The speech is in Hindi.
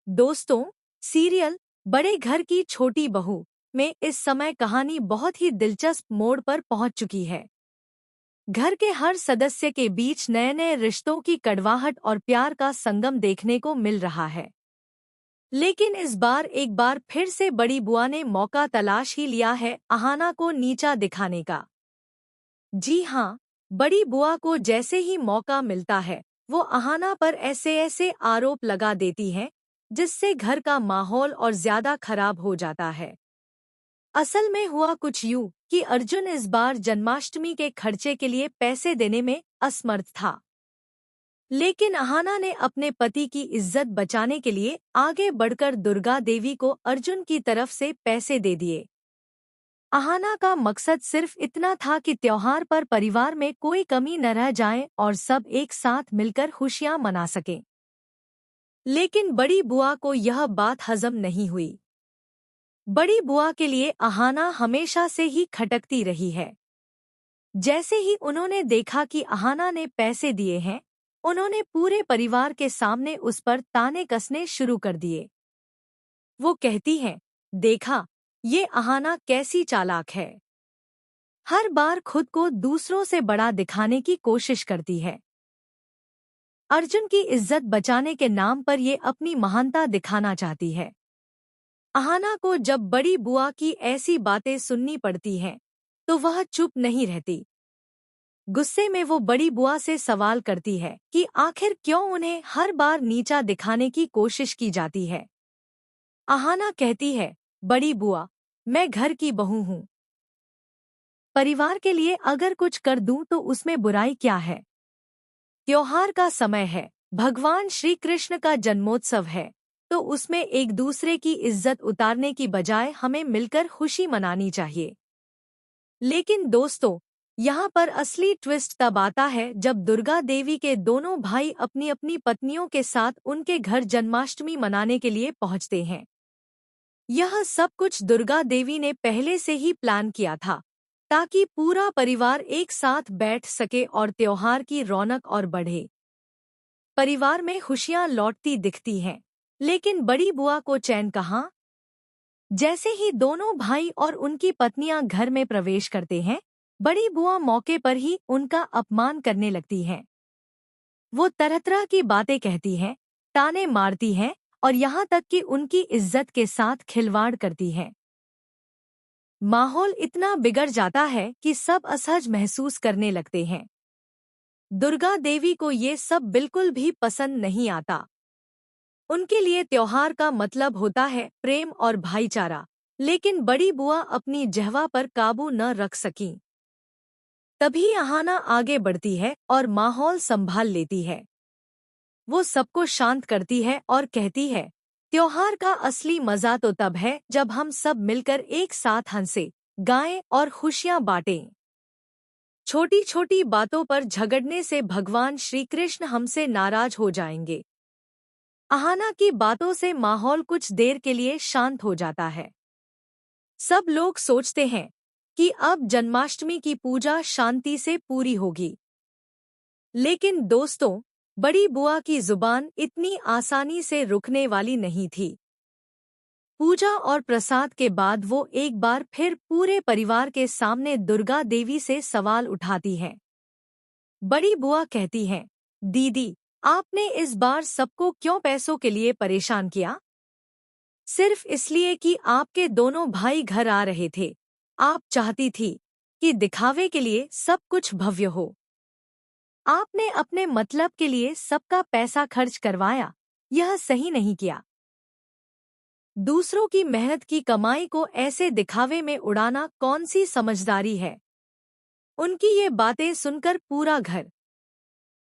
दोस्तों, सीरियल बड़े घर की छोटी बहू में इस समय कहानी बहुत ही दिलचस्प मोड़ पर पहुंच चुकी है। घर के हर सदस्य के बीच नए नए रिश्तों की कड़वाहट और प्यार का संगम देखने को मिल रहा है। लेकिन इस बार एक बार फिर से बड़ी बुआ ने मौका तलाश ही लिया है अहाना को नीचा दिखाने का। जी हाँ, बड़ी बुआ को जैसे ही मौका मिलता है वो अहाना पर ऐसे ऐसे आरोप लगा देती हैं जिससे घर का माहौल और ज्यादा खराब हो जाता है। असल में हुआ कुछ यूं कि अर्जुन इस बार जन्माष्टमी के खर्चे के लिए पैसे देने में असमर्थ था। लेकिन अहाना ने अपने पति की इज्जत बचाने के लिए आगे बढ़कर दुर्गा देवी को अर्जुन की तरफ से पैसे दे दिए। अहाना का मकसद सिर्फ इतना था कि त्योहार पर परिवार में कोई कमी न रह जाए और सब एक साथ मिलकर खुशियां मना सकें। लेकिन बड़ी बुआ को यह बात हजम नहीं हुई। बड़ी बुआ के लिए अहाना हमेशा से ही खटकती रही है। जैसे ही उन्होंने देखा कि अहाना ने पैसे दिए हैं, उन्होंने पूरे परिवार के सामने उस पर ताने कसने शुरू कर दिए। वो कहती हैं, देखा, ये अहाना कैसी चालाक है। हर बार खुद को दूसरों से बड़ा दिखाने की कोशिश करती है। अर्जुन की इज्जत बचाने के नाम पर ये अपनी महानता दिखाना चाहती है। अहाना को जब बड़ी बुआ की ऐसी बातें सुननी पड़ती हैं, तो वह चुप नहीं रहती। गुस्से में वो बड़ी बुआ से सवाल करती है कि आखिर क्यों उन्हें हर बार नीचा दिखाने की कोशिश की जाती है। अहाना कहती है, बड़ी बुआ, मैं घर की बहू हूँ। परिवार के लिए अगर कुछ कर दूं तो उसमें बुराई क्या है। त्योहार का समय है, भगवान श्री कृष्ण का जन्मोत्सव है, तो उसमें एक दूसरे की इज्जत उतारने की बजाय हमें मिलकर खुशी मनानी चाहिए। लेकिन दोस्तों, यहाँ पर असली ट्विस्ट तब आता है जब दुर्गा देवी के दोनों भाई अपनी अपनी पत्नियों के साथ उनके घर जन्माष्टमी मनाने के लिए पहुँचते हैं। यह सब कुछ दुर्गा देवी ने पहले से ही प्लान किया था, ताकि पूरा परिवार एक साथ बैठ सके और त्योहार की रौनक और बढ़े। परिवार में खुशियां लौटती दिखती हैं, लेकिन बड़ी बुआ को चैन कहाँ। जैसे ही दोनों भाई और उनकी पत्नियां घर में प्रवेश करते हैं, बड़ी बुआ मौके पर ही उनका अपमान करने लगती हैं। वो तरह तरह की बातें कहती हैं, ताने मारती हैं और यहाँ तक कि उनकी इज्जत के साथ खिलवाड़ करती हैं। माहौल इतना बिगड़ जाता है कि सब असहज महसूस करने लगते हैं। दुर्गा देवी को ये सब बिल्कुल भी पसंद नहीं आता। उनके लिए त्योहार का मतलब होता है प्रेम और भाईचारा, लेकिन बड़ी बुआ अपनी जहवा पर काबू न रख सकीं। तभी अहाना आगे बढ़ती है और माहौल संभाल लेती है। वो सबको शांत करती है और कहती है, त्योहार का असली मजा तो तब है जब हम सब मिलकर एक साथ हंसे, गाएं और खुशियां बांटें। छोटी छोटी बातों पर झगड़ने से भगवान श्री कृष्ण हमसे नाराज हो जाएंगे। अहाना की बातों से माहौल कुछ देर के लिए शांत हो जाता है। सब लोग सोचते हैं कि अब जन्माष्टमी की पूजा शांति से पूरी होगी। लेकिन दोस्तों, बड़ी बुआ की जुबान इतनी आसानी से रुकने वाली नहीं थी। पूजा और प्रसाद के बाद वो एक बार फिर पूरे परिवार के सामने दुर्गा देवी से सवाल उठाती हैं। बड़ी बुआ कहती हैं, दीदी, आपने इस बार सबको क्यों पैसों के लिए परेशान किया? सिर्फ इसलिए कि आपके दोनों भाई घर आ रहे थे। आप चाहती थी कि दिखावे के लिए सब कुछ भव्य हो। आपने अपने मतलब के लिए सबका पैसा खर्च करवाया, यह सही नहीं किया। दूसरों की मेहनत की कमाई को ऐसे दिखावे में उड़ाना कौन सी समझदारी है। उनकी ये बातें सुनकर पूरा घर